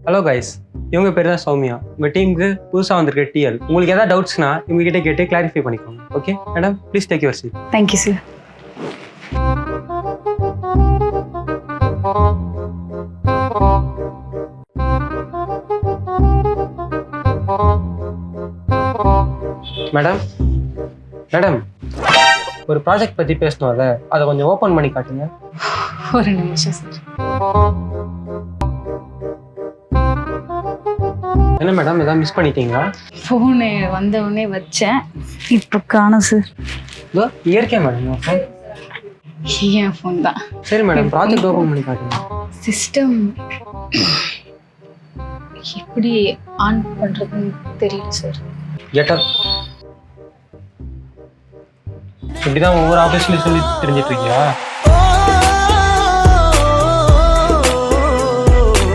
Hello guys, இவங்க பேர் தான் சௌமியா. உங்கள் டீமுக்கு புதுசாக வந்திருக்க டிஎல். உங்களுக்கு எதாவது டவுட்ஸ்னா இவங்ககிட்ட கேட்டு கிளாரிஃபை பண்ணிக்கோங்க. Okay madam, please take your seat. Thank you sir. Madam madam ஒரு ப்ராஜெக்ட் பற்றி பேசணும்ல, அதை கொஞ்சம் ஓப்பன் பண்ணி காட்டுங்க. ஒரு நிமிஷம் சார். என்ன மேடம், எதாவது மிஸ் பண்ணிட்டீங்களா? ஃபோனு வந்த உடனே வச்சேன், இப்போ காணும் சார். இதோ இயற்கை மேடம் ஃபோன். என் ஃபோன் தான். சரி மேடம், ப்ராஜெக்ட் ஓப்பன் பண்ணி காட்டுங்க. சிஸ்டம் எப்படி ஆன் பண்ணுறதுன்னு தெரியல சார். கெட்டப் இப்படிதான் ஒவ்வொரு ஆஃபீஸ்லையும் சொல்லி தெரிஞ்சிட்டு இருக்கியா?